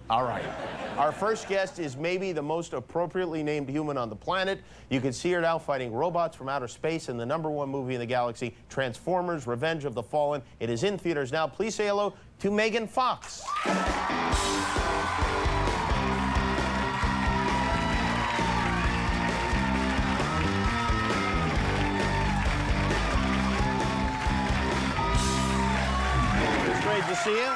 All right. Our first guest is maybe the most appropriately named human on the planet. You can see her now fighting robots from outer space in the #1 movie in the galaxy, Transformers: Revenge of the Fallen. It is in theaters now. Please say hello to Megan Fox. It's great to see you.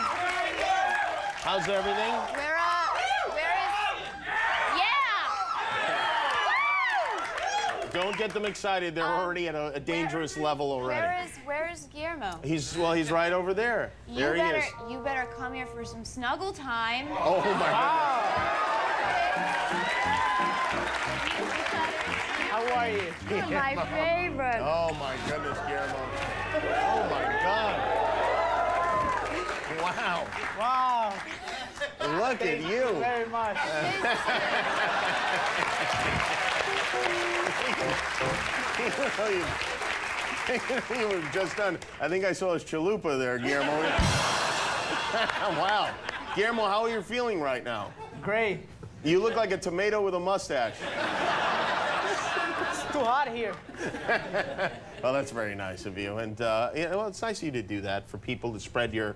How's everything? Where is, yeah! Don't get them excited. They're already at a dangerous level already. Where's Guillermo? He's right over there. There he is. You better come here for some snuggle time. Oh my God. How are you? You're my favorite. Oh my goodness, Guillermo. Oh my God. Wow. Wow. Look at you. Thank you very much. You were just done. I think I saw his chalupa there, Guillermo. Wow. Guillermo, how are you feeling right now? Great. You look like a tomato with a mustache. It's too hot here. Well, that's very nice of you. And, yeah, well, it's nice of you to do that for people to spread your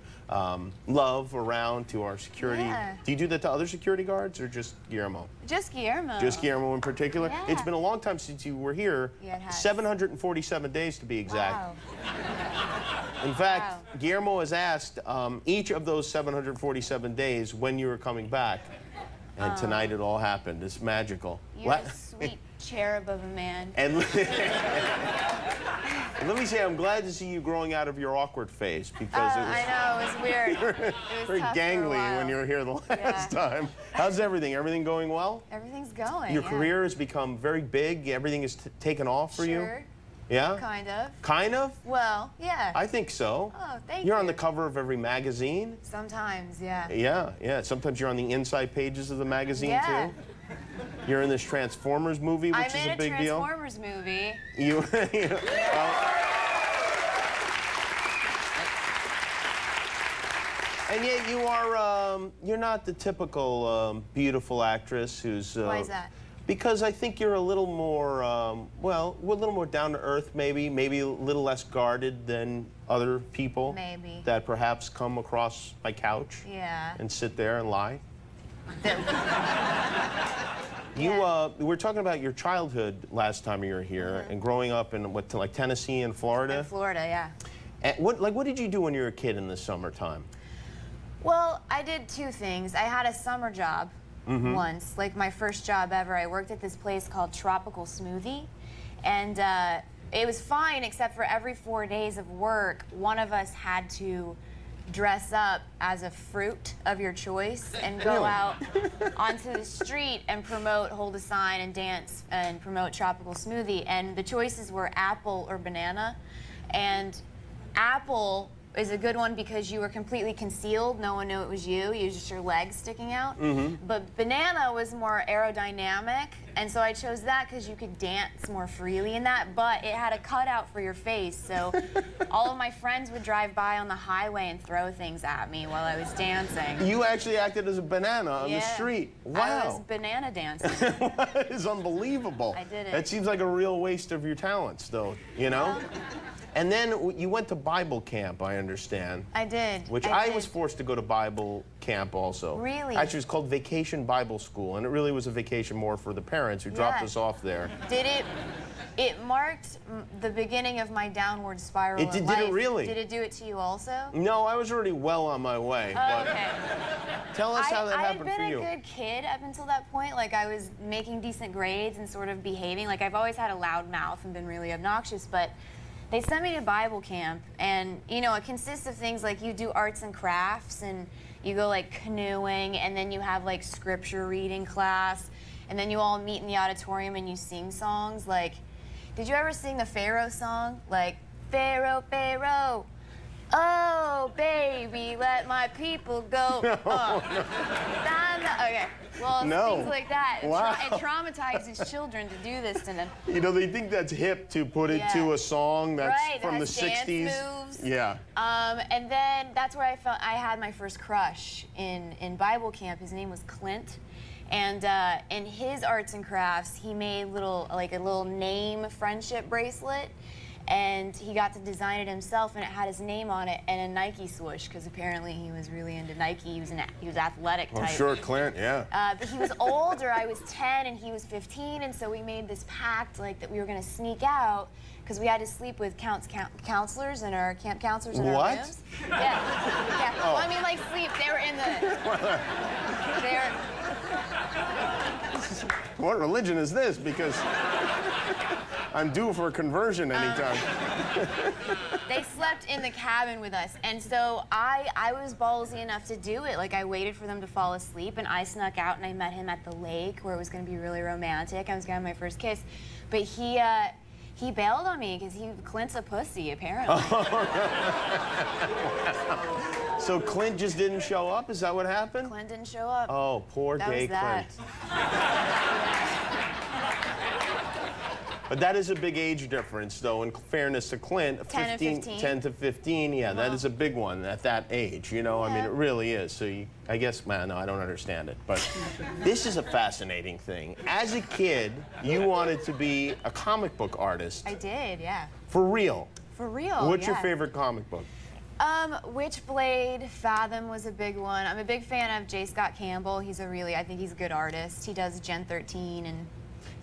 love around to our security. Yeah. Do you do that to other security guards or just Guillermo? Just Guillermo. Just Guillermo in particular? Yeah. It's been a long time since you were here. Yeah, it has. 747 days to be exact. Wow. In fact, Wow. Guillermo has asked each of those 747 days when you were coming back. And tonight it all happened. It's magical. You're a sweet cherub of a man. And let me say, I'm glad to see you growing out of your awkward phase because it was I know, it was weird. It was very tough for a gangly while. when you were here the last time. How's everything? Everything going well? Everything's going. Your yeah. career has become very big. Everything is taken off for you? Sure. Yeah? Kind of. Kind of? Well, yeah. I think so. Oh, thank You're you. on the cover of every magazine. Sometimes, yeah. Yeah, yeah. Sometimes you're on the inside pages of the magazine, Yeah. too. You're in this Transformers movie, which I'm is in a big deal. Transformers movie. You, and yet you are, you're not the typical beautiful actress who's... Why is that? Because I think you're a little more, well, a little more down to earth maybe a little less guarded than other people. Maybe. That perhaps come across my couch Yeah. and sit there and lie. We were talking about your childhood last time you were here and growing up in what, like Tennessee and Florida? In Florida, yeah. And what did you do when you were a kid in the summertime? Well, I did two things. I had a summer job once, like my first job ever. I worked at this place called Tropical Smoothie, and it was fine except for every 4 days of work, one of us had to dress up as a fruit of your choice and go Really? out onto the street and promote, hold a sign and dance and promote Tropical Smoothie. And the choices were apple or banana. And apple is a good one because you were completely concealed. No one knew it was you. You was just your legs sticking out. But banana was more aerodynamic, and so I chose that because you could dance more freely in that, but it had a cutout for your face, so all of my friends would drive by on the highway and throw things at me while I was dancing. You actually acted as a banana on the street. Wow. I was banana dancing. That is unbelievable. I did it. That seems like a real waste of your talents, though, you know? And then you went to Bible camp, I understand. I did. Which I was forced to go to Bible camp also. Really? Actually, it's called Vacation Bible School, and it really was a vacation more for the parents who dropped Yeah. us off there. Did it? It marked the beginning of my downward spiral. It did- in did it life. really? Did it do it to you also? No, I was already well on my way. Oh, But okay. tell us how that I had happened for been you. a good kid up until that point. Like, I was making decent grades and sort of behaving. Like, I've always had a loud mouth and been really obnoxious, but they sent me to Bible camp, and, you know, it consists of things like you do arts and crafts, and you go, like, canoeing, and then you have, like, scripture reading class, and then you all meet in the auditorium and you sing songs. Like, did you ever sing the Pharaoh song? Like, Pharaoh, Pharaoh, oh, baby, let my people go. Okay. Well, No. things like that. Wow. It traumatizes children to do this to them. You know, they think that's hip to put it Yeah. to a song that's Right, from it the has dance 60s. moves gloves. Yeah. And then that's where I had my first crush in Bible camp. His name was Clint. And in his arts and crafts, he made a little name friendship bracelet. And he got to design it himself, and it had his name on it and a Nike swoosh, because apparently he was really into Nike. He was athletic type. I'm sure Clint, yeah. But he was older. I was 10 and he was 15, and so we made this pact that we were going to sneak out because we had to sleep with counselors and our camp counselors in our rooms. Yeah. Oh. Well, I mean, sleep. They were in the. What religion is this? Because I'm due for conversion anytime. They slept in the cabin with us, and so I was ballsy enough to do it. I waited for them to fall asleep, and I snuck out, and I met him at the lake where it was going to be really romantic. I was going to have my first kiss, but he bailed on me because Clint's a pussy, apparently. So Clint just didn't show up? Is that what happened? Clint didn't show up. Oh, poor That gay was that. Clint. But that is a big age difference, though, in fairness to Clint. 10 and 15. 10 to 15, yeah, that is a big one at that age, I mean, it really is. So I guess, man, no, I don't understand it. But this is a fascinating thing. As a kid, you wanted to be a comic book artist. I did, yeah. For real. For real, What's your yeah. favorite comic book? Witchblade, Fathom was a big one. I'm a big fan of J. Scott Campbell. I think he's a good artist. He does Gen 13 and...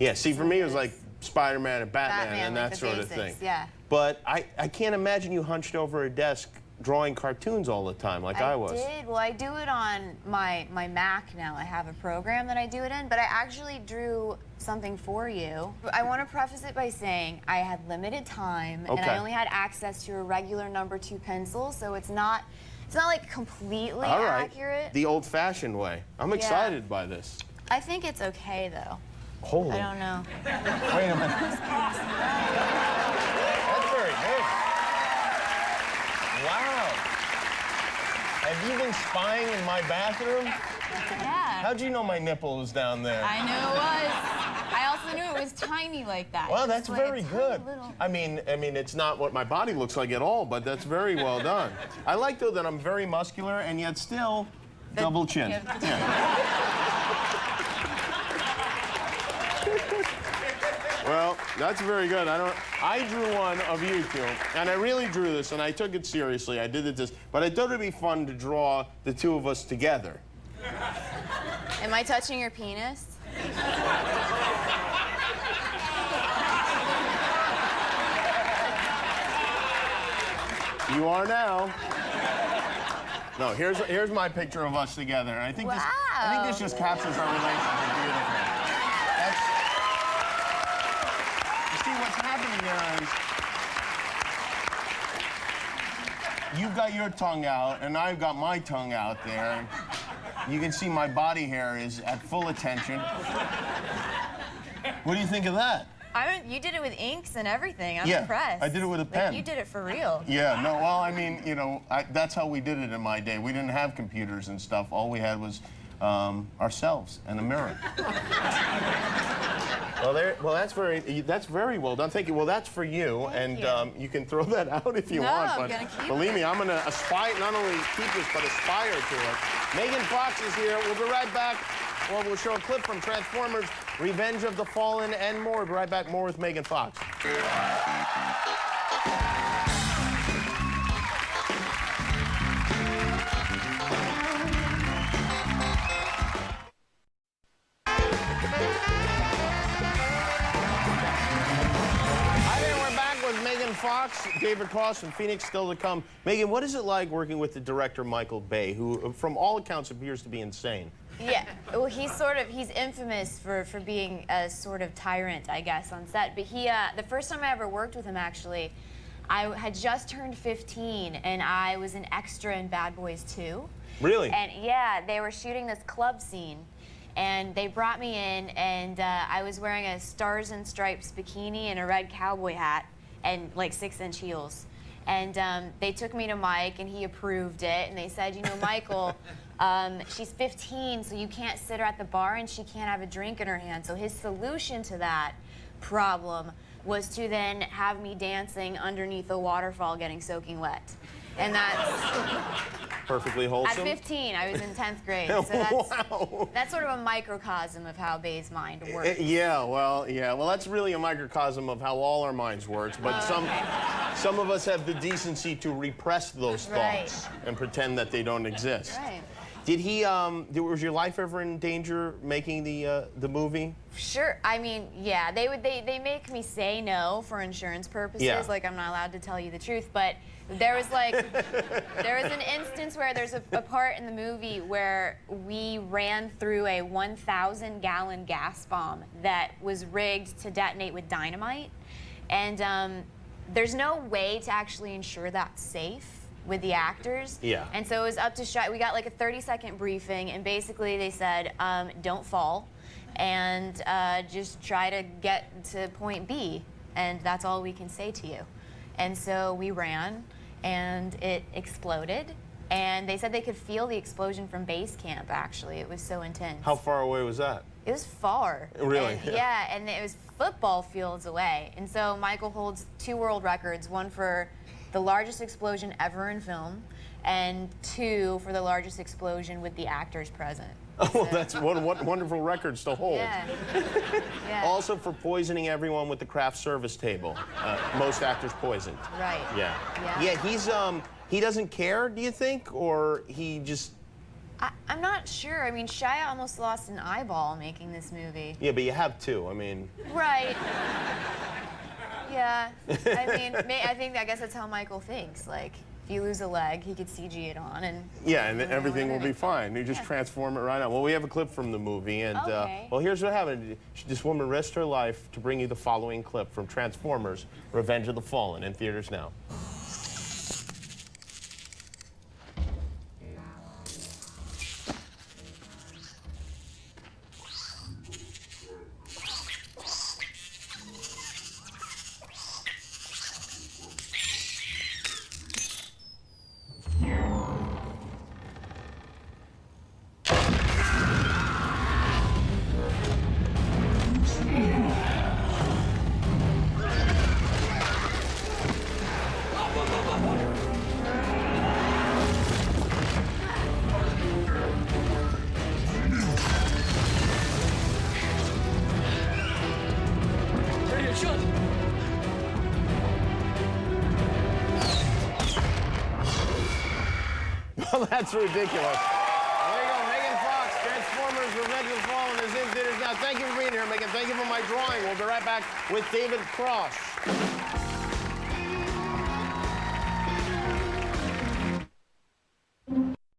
Yeah, see, for me, it was like Spider-Man and Batman and that the sort basics, of thing. Yeah. But I can't imagine you hunched over a desk drawing cartoons all the time like I was. I did. Well, I do it on my Mac now. I have a program that I do it in, but I actually drew something for you. I want to preface it by saying I had limited time, and I only had access to a regular #2 pencil, so it's not completely All right. accurate. The old-fashioned way. I'm excited by this. I think it's okay, though. Holy. I don't know. Wait a minute. That's very big. Wow. Have you been spying in my bathroom? Yeah. How'd you know my nipple was down there? I knew it was. I also knew it was tiny like that. Well, that's Just like very a good. tiny little- I mean, it's not what my body looks like at all, but that's very well done. I like, though, that I'm very muscular and yet still double chin. Yeah. Well, that's very good. I drew one of you two, and I really drew this, and I took it seriously. I did this, but I thought it'd be fun to draw the two of us together. Am I touching your penis? You are now. No, here's my picture of us together, and I think this just captures our relationship beautifully. You see what's happening there is you've got your tongue out, and I've got my tongue out there. You can see my body hair is at full attention. What do you think of that? You did it with inks and everything. I'm Yeah, impressed. I did it with a pen. You did it for real. Yeah, no, well, I mean, that's how we did it in my day. We didn't have computers and stuff. All we had was ourselves and a mirror. Well, that's very well done. Thank you. Well, that's for you, Thank and you can throw that out if you No, want. I'm But gonna keep believe me, I'm going to aspire, not only keep this, but aspire to it. Megan Fox is here. We'll be right back. Well, we'll show a clip from Transformers, Revenge of the Fallen, and more. We'll be right back. More with Megan Fox. Megan Fox, David Cross from Phoenix, still to come. Megan, what is it like working with the director Michael Bay, who, from all accounts, appears to be insane? Yeah, well, he's infamous for being a sort of tyrant, I guess, on set. But the first time I ever worked with him, actually, I had just turned 15, and I was an extra in Bad Boys 2. Really? And yeah, they were shooting this club scene, and they brought me in, and I was wearing a Stars and Stripes bikini and a red cowboy hat, and like 6-inch heels. And they took me to Mike, and he approved it. And they said, Michael, she's 15, so you can't sit her at the bar, and she can't have a drink in her hand. So his solution to that problem was to then have me dancing underneath a waterfall getting soaking wet. And that's Perfectly at wholesome. 15. I was in 10th grade. So that's, Wow. that's sort of a microcosm of how Bay's mind works. Yeah, well, that's really a microcosm of how all our minds works. But some of us have the decency to repress those Right. thoughts and pretend that they don't exist. Right. Did he? Was your life ever in danger making the movie? Sure. I mean, yeah, they make me say no for insurance purposes. Yeah. Like I'm not allowed to tell you the truth. But there was an instance where there's a part in the movie where we ran through a 1,000-gallon gas bomb that was rigged to detonate with dynamite, and there's no way to actually ensure that's safe with the actors. Yeah. And so it was up to shot. We got like a 30-second briefing, and basically they said, don't fall, and just try to get to point B, and that's all we can say to you. And so we ran, and it exploded, and they said they could feel the explosion from base camp, actually. It was so intense. How far away was that? It was far. Really? And, yeah, and it was football fields away. And so Michael holds 2 world records, one for the largest explosion ever in film, and 2 for the largest explosion with the actors present. Oh, well, that's one wonderful records to hold. Yeah. Yeah. Also for poisoning everyone with the craft service table. Most actors poisoned. Right. Yeah. Yeah. He doesn't care, do you think, or he just? I'm not sure. I mean, Shia almost lost an eyeball making this movie. Yeah, but you have 2. I mean. Right. Yeah. I guess that's how Michael thinks. Like, if you lose a leg, he could CG it on and. Yeah, and everything will be fine. You just transform it right on. Well, we have a clip from the movie, and Okay. well, here's what happened. This woman risked her life to bring you the following clip from Transformers: Revenge of the Fallen, in theaters now. Well, that's ridiculous. There you go, Megan Fox, Transformers: Revenge of the Fallen is in theaters now. Thank you for being here, Megan. Thank you for my drawing. We'll be right back with David Cross.